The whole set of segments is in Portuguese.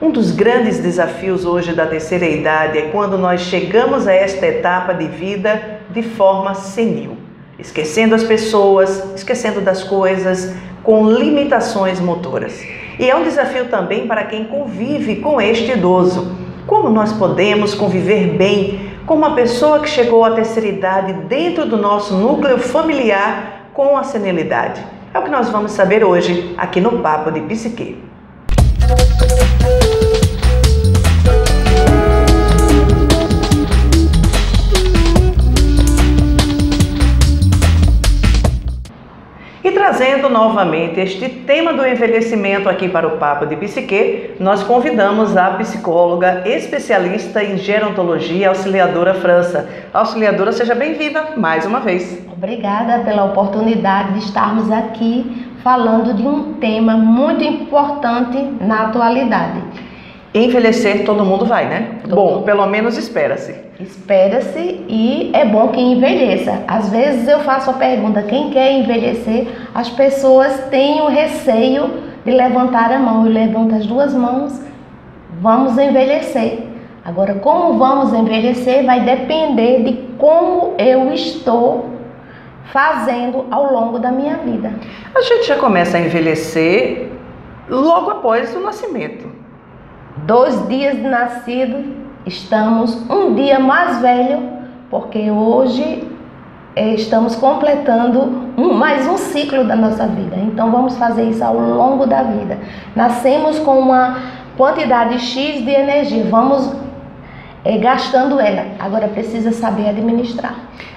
Um dos grandes desafios hoje da terceira idade é quando nós chegamos a esta etapa de vida de forma senil, esquecendo as pessoas, esquecendo das coisas, com limitações motoras. E é um desafio também para quem convive com este idoso. Como nós podemos conviver bem com uma pessoa que chegou à terceira idade dentro do nosso núcleo familiar com a senilidade? É o que nós vamos saber hoje aqui no Papo de Psique. E trazendo novamente este tema do envelhecimento aqui para o Papo de Psique, nós convidamos a psicóloga especialista em gerontologia, Auxiliadora França. Auxiliadora, seja bem-vinda mais uma vez. Obrigada pela oportunidade de estarmos aqui falando de um tema muito importante na atualidade. Envelhecer todo mundo vai, né? Bom, pelo menos espera-se. Espera-se e é bom que envelheça. Às vezes eu faço a pergunta, quem quer envelhecer? As pessoas têm o receio de levantar a mão. Eu levanto as duas mãos, vamos envelhecer. Agora, como vamos envelhecer vai depender de como eu estou fazendo ao longo da minha vida. A gente já começa a envelhecer logo após o nascimento. 2 dias de nascido, estamos um dia mais velho, porque hoje estamos completando mais um ciclo da nossa vida. Então vamos fazer isso ao longo da vida. Nascemos com uma quantidade X de energia, vamos gastando ela. Agora precisa saber administrar.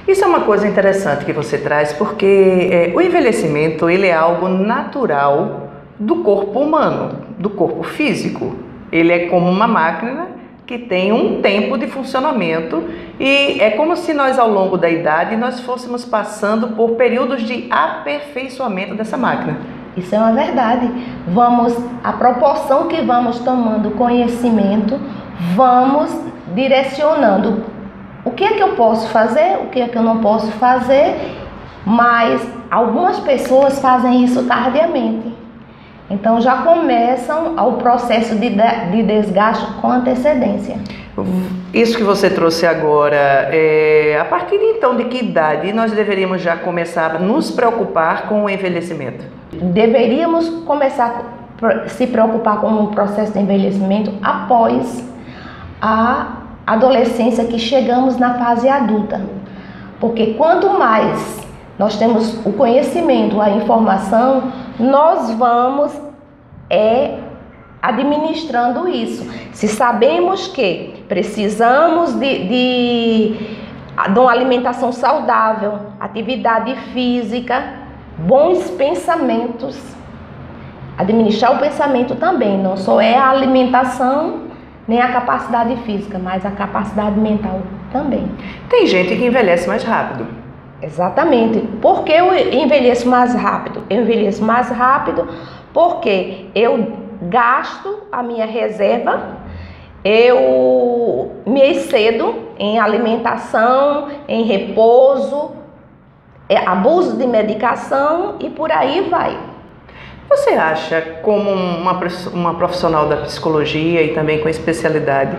Isso é uma coisa interessante que você traz, porque o envelhecimento ele é algo natural do corpo humano, do corpo físico. Ele é como uma máquina que tem um tempo de funcionamento e é como se nós ao longo da idade nós fôssemos passando por períodos de aperfeiçoamento dessa máquina. Isso é uma verdade. A proporção que vamos tomando conhecimento, vamos direcionando o que é que eu posso fazer, o que é que eu não posso fazer, mas algumas pessoas fazem isso tardiamente. Então já começam o processo de desgaste com antecedência. Isso que você trouxe agora, a partir então de que idade nós deveríamos já começar a nos preocupar com o envelhecimento? Deveríamos começar a se preocupar com o processo de envelhecimento após a adolescência, que chegamos na fase adulta. Porque quanto mais nós temos o conhecimento, a informação, nós vamos administrando isso. Se sabemos que precisamos de uma alimentação saudável, atividade física, bons pensamentos, administrar o pensamento também, não só é a alimentação, nem a capacidade física, mas a capacidade mental também. Tem gente que envelhece mais rápido. Exatamente. Por que eu envelheço mais rápido? Eu envelheço mais rápido porque eu gasto a minha reserva, eu me excedo em alimentação, em repouso, abuso de medicação e por aí vai. Você acha, como uma profissional da psicologia e também com especialidade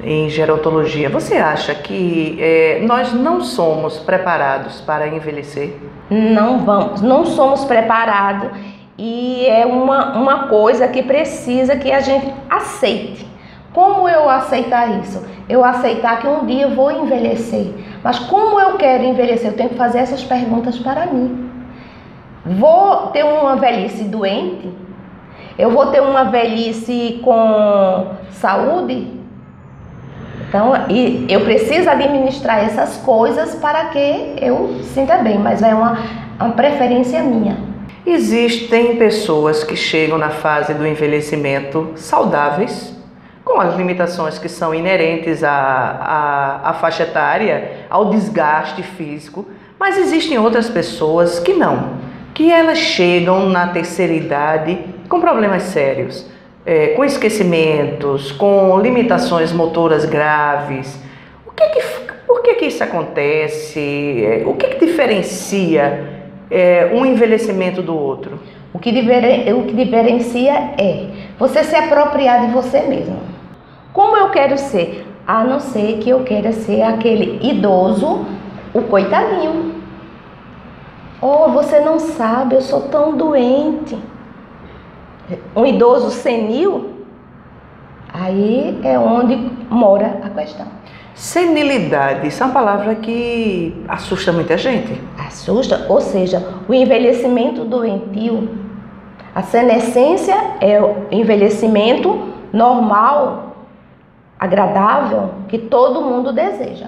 em gerontologia, você acha que nós não somos preparados para envelhecer? Não somos preparados e é uma coisa que precisa que a gente aceite. Como eu aceitar isso? Eu aceitar que um dia eu vou envelhecer, mas como eu quero envelhecer? Eu tenho que fazer essas perguntas para mim. Vou ter uma velhice doente? Eu vou ter uma velhice com saúde? Então, eu preciso administrar essas coisas para que eu sinta bem, mas é uma preferência minha. Existem pessoas que chegam na fase do envelhecimento saudáveis, com as limitações que são inerentes à faixa etária, ao desgaste físico, mas existem outras pessoas que não, que elas chegam na terceira idade com problemas sérios, com esquecimentos, com limitações motoras graves. Por que isso acontece? O que diferencia um envelhecimento do outro? O que diferencia é você se apropriar de você mesmo. Como eu quero ser? A não ser que eu queira ser aquele idoso, o coitadinho. Oh, você não sabe, eu sou tão doente. Um idoso senil, aí é onde mora a questão. Senilidade, isso é uma palavra que assusta muita gente. Assusta, ou seja, o envelhecimento doentio. A senescência é o envelhecimento normal, agradável, que todo mundo deseja.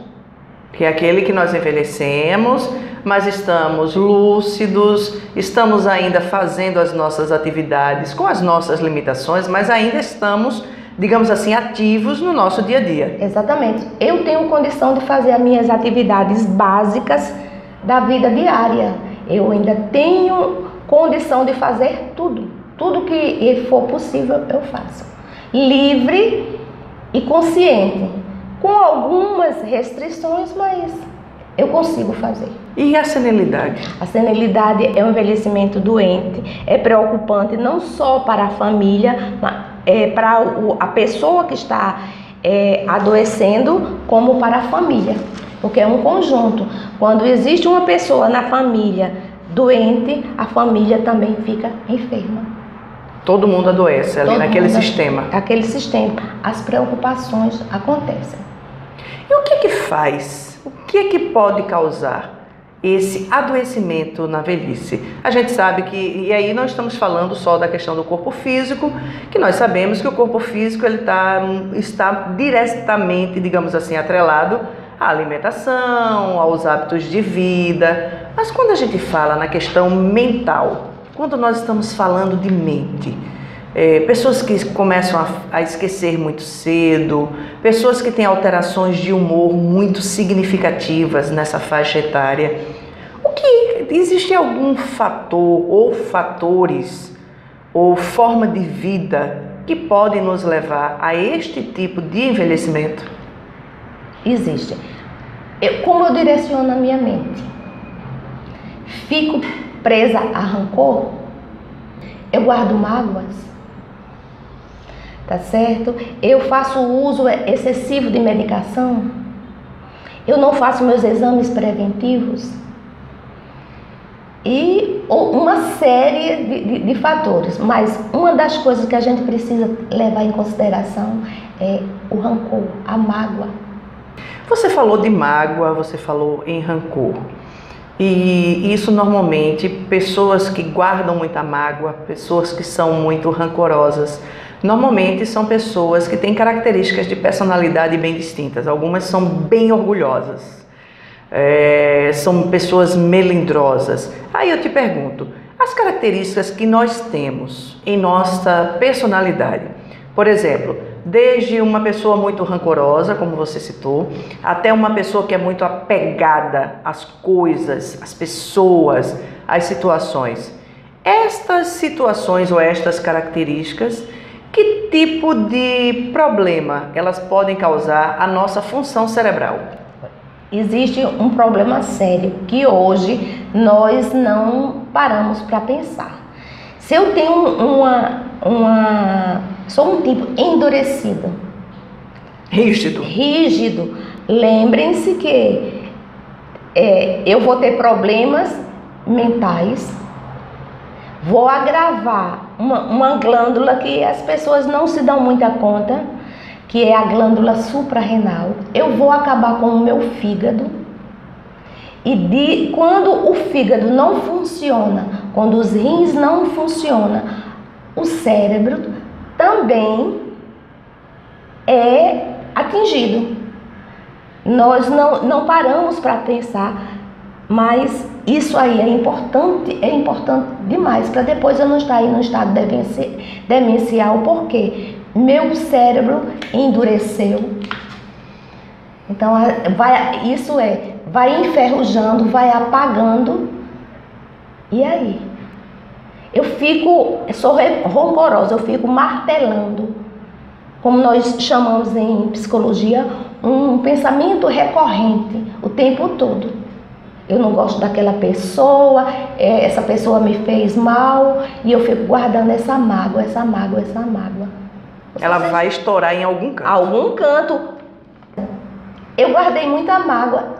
Que é aquele que nós envelhecemos, mas estamos lúcidos, estamos ainda fazendo as nossas atividades com as nossas limitações, mas ainda estamos, digamos assim, ativos no nosso dia a dia. Exatamente. Eu tenho condição de fazer as minhas atividades básicas da vida diária. Eu ainda tenho condição de fazer tudo. Tudo que for possível eu faço. Livre e consciente. Com algumas restrições, mas eu consigo fazer. E a senilidade? A senilidade é um envelhecimento doente, é preocupante não só para a família, mas para a pessoa que está adoecendo, como para a família, porque é um conjunto. Quando existe uma pessoa na família doente, a família também fica enferma. Todo mundo adoece ali naquele sistema. Aquele sistema. As preocupações acontecem. E o que é que faz? O que é que pode causar esse adoecimento na velhice? A gente sabe que, e aí não estamos falando só da questão do corpo físico, que nós sabemos que o corpo físico ele está diretamente, digamos assim, atrelado à alimentação, aos hábitos de vida. Mas quando a gente fala na questão mental, quando nós estamos falando de mente, pessoas que começam a esquecer muito cedo, pessoas que têm alterações de humor muito significativas nessa faixa etária, existe algum fator ou fatores ou forma de vida que podem nos levar a este tipo de envelhecimento? Existe. Como eu direciono a minha mente? Fico presa a rancor? Eu guardo mágoas? Tá certo? Eu faço uso excessivo de medicação? Eu não faço meus exames preventivos? E uma série de fatores. Mas uma das coisas que a gente precisa levar em consideração é o rancor, a mágoa. Você falou de mágoa, você falou em rancor. E isso normalmente, pessoas que guardam muita mágoa, pessoas que são muito rancorosas, normalmente são pessoas que têm características de personalidade bem distintas. Algumas são bem orgulhosas, são pessoas melindrosas. Aí eu te pergunto, as características que nós temos em nossa personalidade, por exemplo, desde uma pessoa muito rancorosa, como você citou, até uma pessoa que é muito apegada às coisas, às pessoas, às situações. Estas situações ou estas características, que tipo de problema elas podem causar à nossa função cerebral? Existe um problema sério que hoje nós não paramos para pensar. Se eu tenho sou um tipo endurecido, rígido, lembrem-se que eu vou ter problemas mentais, vou agravar uma glândula que as pessoas não se dão muita conta, que é a glândula suprarrenal. Eu vou acabar com o meu fígado. E quando o fígado não funciona, quando os rins não funcionam, o cérebro também é atingido. Nós não paramos para pensar, mas isso aí é importante demais para depois eu não estar aí no estado demencial, porque meu cérebro endureceu. Então vai enferrujando, vai apagando. E aí? Eu sou rancorosa, eu fico martelando, como nós chamamos em psicologia, um pensamento recorrente o tempo todo. eu não gosto daquela pessoa, essa pessoa me fez mal, e eu fico guardando essa mágoa, essa mágoa, essa mágoa. Ela vai estourar em algum canto. Algum canto. Eu guardei muita mágoa.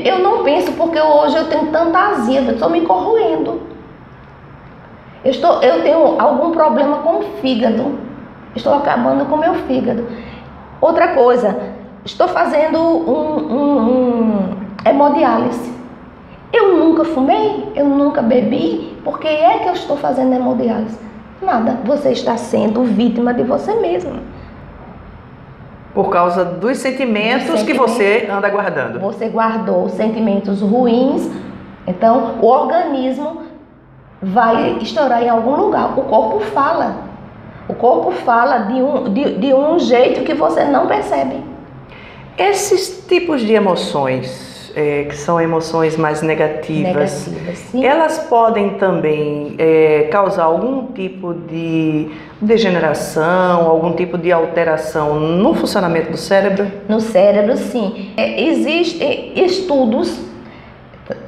Eu não penso porque hoje eu tenho tanta azia, eu estou me corroendo. Eu tenho algum problema com o fígado. Estou acabando com o meu fígado. Outra coisa, estou fazendo hemodiálise. Eu nunca fumei, eu nunca bebi. Por que é que eu estou fazendo hemodiálise? Nada, você está sendo vítima de você mesmo. Por causa dos sentimentos que você anda guardando. Você guardou sentimentos ruins, então o organismo vai estourar em algum lugar. O corpo fala. O corpo fala de um jeito que você não percebe. Esses tipos de emoções, que são emoções mais negativas, sim. Elas podem também causar algum tipo de degeneração, algum tipo de alteração no funcionamento do cérebro? No cérebro, sim. Existem estudos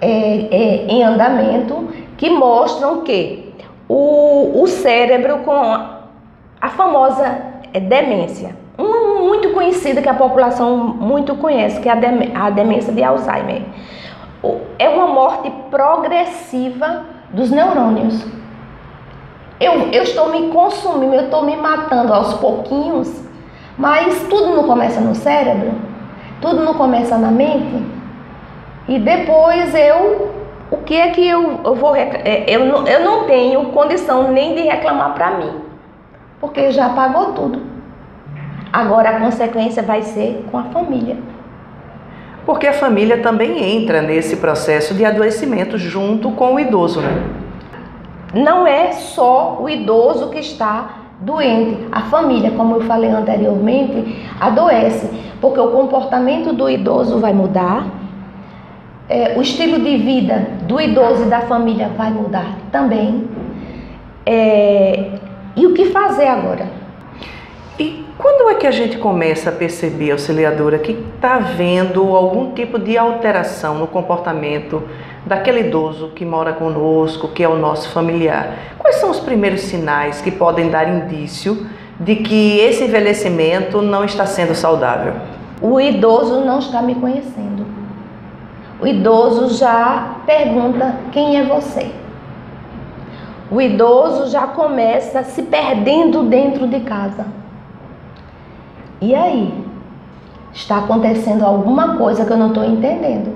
em andamento que mostram que o cérebro com a famosa demência, uma muito conhecida que a população muito conhece, que é a demência de Alzheimer, é uma morte progressiva dos neurônios. Eu estou me consumindo, eu estou me matando aos pouquinhos, mas tudo não começa no cérebro, tudo não começa na mente, e depois o que é que eu vou reclamar? Eu não tenho condição nem de reclamar para mim, porque já pagou tudo. Agora a consequência vai ser com a família. Porque a família também entra nesse processo de adoecimento junto com o idoso, né? Não é só o idoso que está doente. A família, como eu falei anteriormente, adoece. Porque o comportamento do idoso vai mudar. O estilo de vida do idoso e da família vai mudar também. E o que fazer agora? E quando é que a gente começa a perceber, auxiliadora, que está havendo algum tipo de alteração no comportamento daquele idoso que mora conosco, que é o nosso familiar? Quais são os primeiros sinais que podem dar indício de que esse envelhecimento não está sendo saudável? O idoso não está me conhecendo. O idoso já pergunta quem é você. O idoso já começa se perdendo dentro de casa. E aí? Está acontecendo alguma coisa que eu não estou entendendo.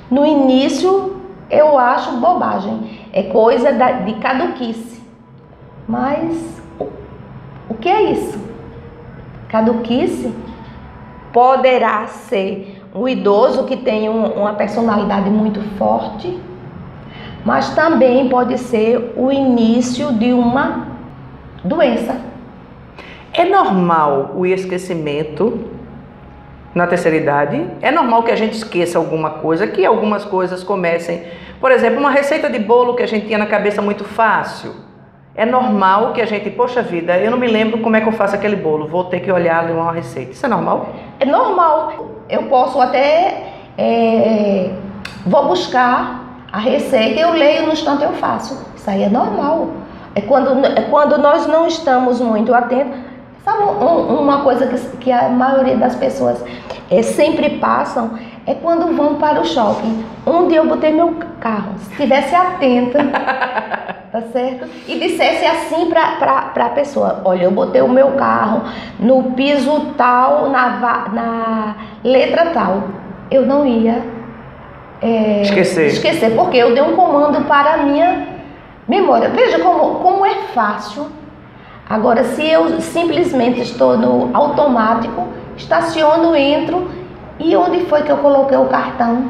No início, eu acho bobagem. É coisa de caduquice. Mas o que é isso? Caduquice poderá ser um idoso que tem uma personalidade muito forte, mas também pode ser o início de uma doença. É normal o esquecimento na terceira idade? É normal que a gente esqueça alguma coisa, que algumas coisas comecem... Por exemplo, uma receita de bolo que a gente tinha na cabeça muito fácil. É normal que a gente... Poxa vida, eu não me lembro como é que eu faço aquele bolo. Vou ter que olhar uma receita. Isso é normal? É normal. Eu posso até... vou buscar a receita, eu leio, no instante eu faço. Isso aí é normal. É quando nós não estamos muito atentos. Sabe uma coisa que a maioria das pessoas sempre passam? É quando vão para o shopping. Onde eu botei meu carro? Se estivesse atenta, tá certo? E dissesse assim para a pessoa: olha, eu botei o meu carro no piso tal, na letra tal. Eu não ia esquecer, porque eu dei um comando para a minha memória. Veja como é fácil. Agora, se eu simplesmente estou no automático, estaciono, entro, e onde foi que eu coloquei o cartão?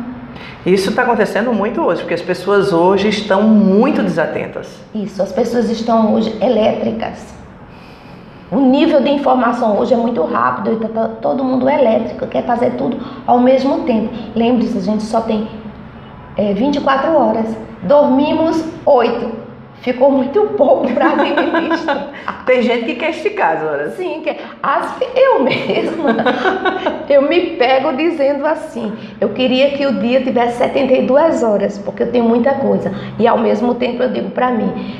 Isso está acontecendo muito hoje, porque as pessoas hoje estão muito desatentas. Isso, as pessoas estão hoje elétricas. O nível de informação hoje é muito rápido, e tá todo mundo elétrico, quer fazer tudo ao mesmo tempo. Lembre-se, a gente só tem 24 horas, dormimos 8. ficou muito pouco para administrar. Tem gente que quer esticar as horas. Sim, eu mesma, eu me pego dizendo assim, eu queria que o dia tivesse 72 horas, porque eu tenho muita coisa. E ao mesmo tempo eu digo para mim,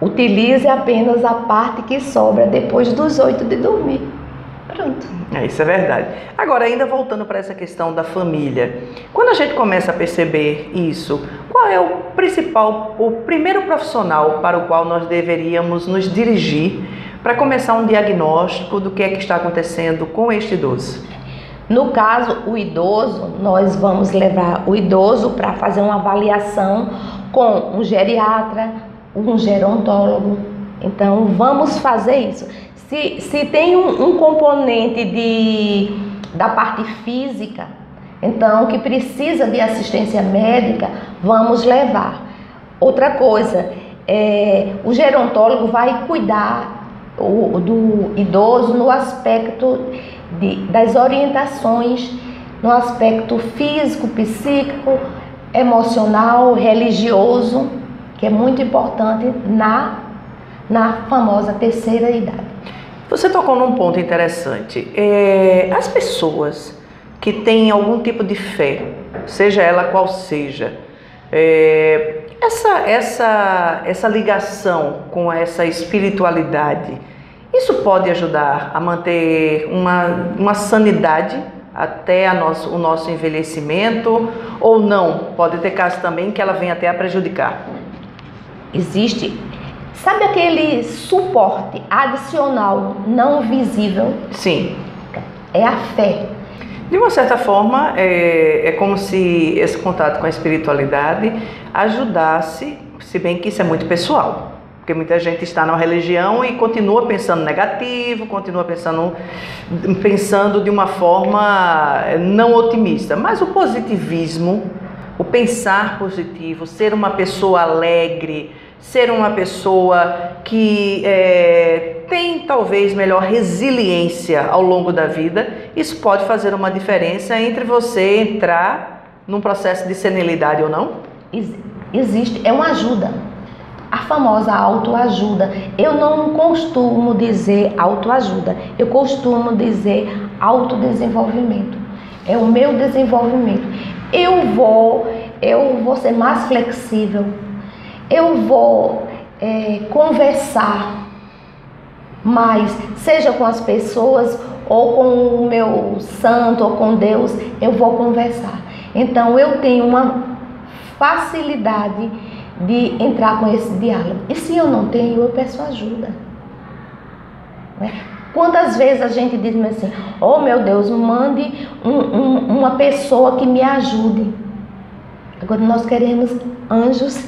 utilize apenas a parte que sobra depois dos 8 de dormir. Pronto. Isso é verdade. Agora, ainda voltando para essa questão da família, quando a gente começa a perceber isso, qual é o primeiro profissional para o qual nós deveríamos nos dirigir para começar um diagnóstico do que é que está acontecendo com este idoso? No caso, o idoso, nós vamos levar o idoso para fazer uma avaliação com um geriatra, um gerontólogo. Então, vamos fazer isso. Se tem um componente da parte física, então que precisa de assistência médica, vamos levar. Outra coisa, o gerontólogo vai cuidar do idoso no aspecto das orientações, no aspecto físico, psíquico, emocional, religioso, que é muito importante na famosa terceira idade. Você tocou num ponto interessante. As pessoas que têm algum tipo de fé, seja ela qual seja, essa ligação com essa espiritualidade, isso pode ajudar a manter uma sanidade até o nosso envelhecimento, ou não? Pode ter casos também que ela venha até a prejudicar. Existe. Sabe aquele suporte adicional não visível? Sim. É a fé. De uma certa forma, é como se esse contato com a espiritualidade ajudasse, se bem que isso é muito pessoal. Porque muita gente está na religião e continua pensando negativo, continua pensando de uma forma não otimista. Mas o positivismo, o pensar positivo, ser uma pessoa alegre, ser uma pessoa que tem talvez melhor resiliência ao longo da vida, isso pode fazer uma diferença entre você entrar num processo de senilidade ou não? Existe, é uma ajuda, a famosa autoajuda. Eu não costumo dizer autoajuda, eu costumo dizer autodesenvolvimento. É o meu desenvolvimento. Eu vou ser mais flexível. Eu vou conversar mais, seja com as pessoas ou com o meu santo ou com Deus, eu vou conversar. Então eu tenho uma facilidade de entrar com esse diálogo. E se eu não tenho, eu peço ajuda. Quantas vezes a gente diz assim, oh meu Deus, mande uma pessoa que me ajude. Agora nós queremos anjos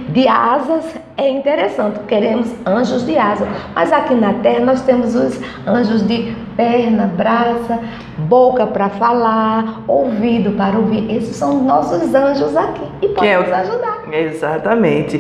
de asas, é interessante, queremos anjos de asas, mas aqui na terra nós temos os anjos de perna, braça, boca para falar, ouvido para ouvir. Esses são nossos anjos aqui e podem nos ajudar. Exatamente.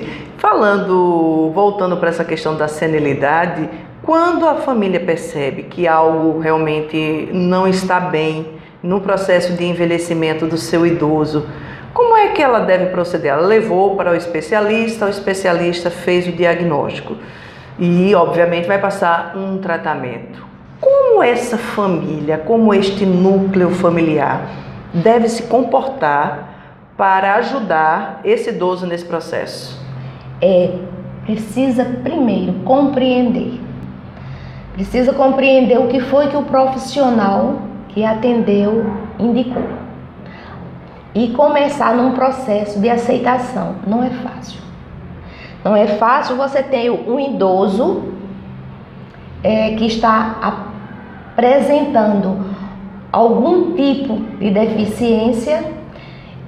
Voltando para essa questão da senilidade, quando a família percebe que algo realmente não está bem no processo de envelhecimento do seu idoso, como é que ela deve proceder? Ela levou para o especialista fez o diagnóstico e, obviamente, vai passar um tratamento. Como essa família, como este núcleo familiar deve se comportar para ajudar esse idoso nesse processo? Precisa primeiro compreender. Precisa compreender o que foi que o profissional que atendeu indicou. E começar num processo de aceitação. Não é fácil. Não é fácil você ter um idoso que está apresentando algum tipo de deficiência,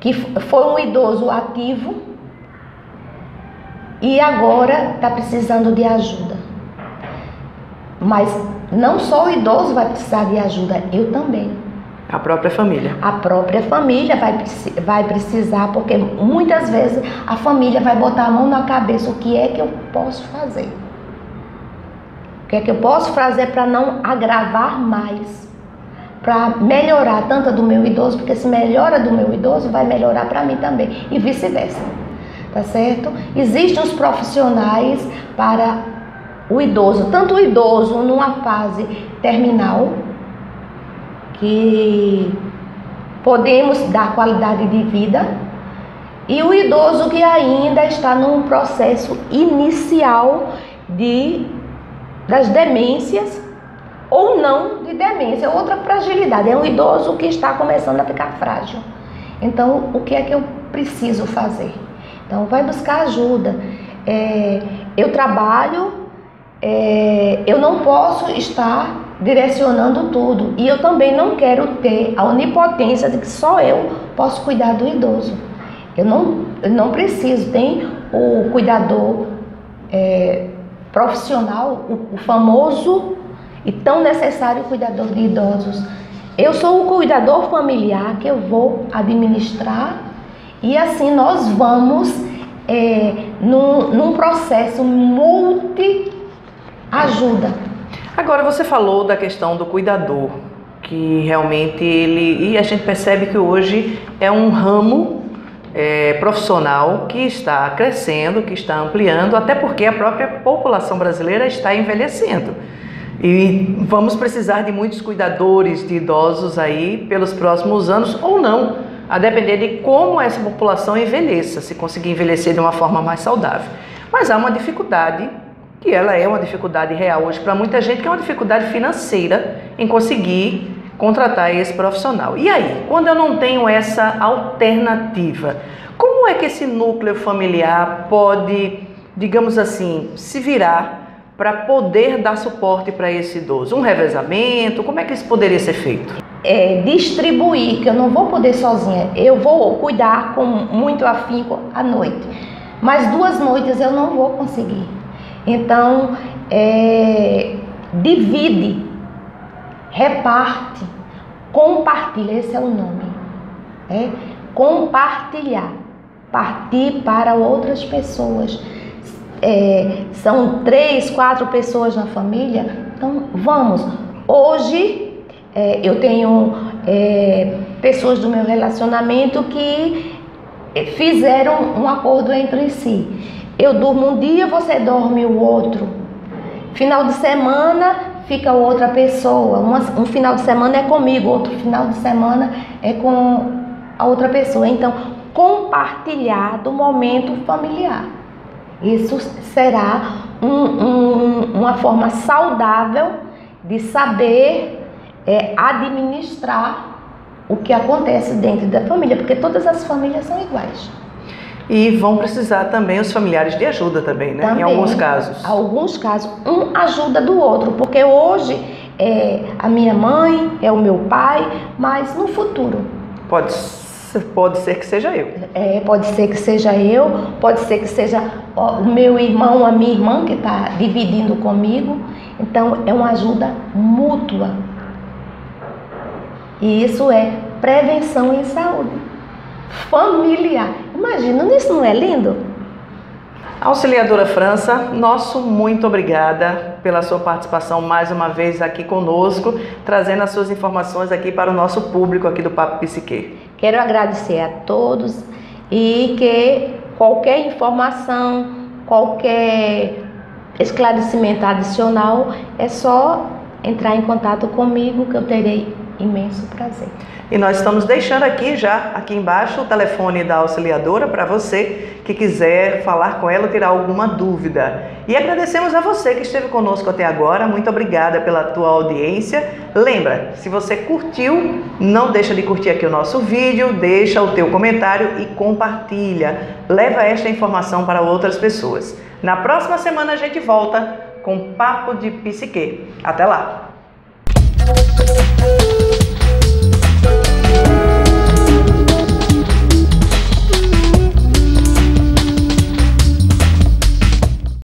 que foi um idoso ativo e agora está precisando de ajuda. Mas não só o idoso vai precisar de ajuda, eu também. A própria família. A própria família vai precisar, porque muitas vezes a família vai botar a mão na cabeça. O que é que eu posso fazer? O que é que eu posso fazer para não agravar mais? Para melhorar tanto do meu idoso, porque se melhora do meu idoso, vai melhorar para mim também. E vice-versa. tá certo? Existem os profissionais para o idoso, tanto o idoso numa fase terminal, que podemos dar qualidade de vida, e o idoso que ainda está num processo inicial das demências, ou não de demência, outra fragilidade, é um idoso que está começando a ficar frágil. Então, o que é que eu preciso fazer? Então, vai buscar ajuda. Eu trabalho, eu não posso estar direcionando tudo, e eu também não quero ter a onipotência de que só eu posso cuidar do idoso. Eu não preciso, tem o cuidador profissional, o famoso e tão necessário cuidador de idosos. Eu sou o cuidador familiar que eu vou administrar, e assim nós vamos num processo multi-ajuda. Agora você falou da questão do cuidador, que realmente e a gente percebe que hoje é um ramo profissional que está crescendo, que está ampliando, até porque a própria população brasileira está envelhecendo. E vamos precisar de muitos cuidadores de idosos aí pelos próximos anos, ou não, a depender de como essa população envelheça, se conseguir envelhecer de uma forma mais saudável. Mas há uma dificuldade, que ela é uma dificuldade real hoje para muita gente, que é uma dificuldade financeira em conseguir contratar esse profissional. E aí, quando eu não tenho essa alternativa, como é que esse núcleo familiar pode, digamos assim, se virar para poder dar suporte para esse idoso? Um revezamento, como é que isso poderia ser feito? Distribuir, que eu não vou poder sozinha, eu vou cuidar com muito afinco à noite, mas 2 noites eu não vou conseguir. Então, divide, reparte, compartilha, esse é o nome. Compartilhar, partir para outras pessoas. São 3, 4 pessoas na família, então vamos. Hoje eu tenho pessoas do meu relacionamento que fizeram um acordo entre si. Eu durmo um dia, você dorme o outro. Final de semana fica outra pessoa. Um final de semana é comigo, outro final de semana é com a outra pessoa. Então, compartilhar do momento familiar. Isso será uma forma saudável de saber administrar o que acontece dentro da família, porque todas as famílias são iguais. E vão precisar também os familiares de ajuda também, né? Também, em alguns casos. Alguns casos, um ajuda do outro, porque hoje a minha mãe, é o meu pai, mas no futuro... Pode ser que seja eu. Pode ser que seja eu, pode ser que seja o meu irmão, a minha irmã que está dividindo comigo. Então, é uma ajuda mútua. E isso é prevenção em saúde familiar. Imagina, isso não é lindo? Auxiliadora França, nosso muito obrigada pela sua participação mais uma vez aqui conosco, trazendo as suas informações aqui para o nosso público aqui do Papo Psique. Quero agradecer a todos e que qualquer informação, qualquer esclarecimento adicional, é só entrar em contato comigo que eu terei imenso prazer. E nós estamos deixando aqui embaixo o telefone da auxiliadora para você que quiser falar com ela, tirar alguma dúvida. E agradecemos a você que esteve conosco até agora. Muito obrigada pela tua audiência. Lembra, se você curtiu, não deixa de curtir aqui o nosso vídeo, deixa o teu comentário e compartilha. Leva esta informação para outras pessoas. Na próxima semana a gente volta com Papo de Psique. Até lá!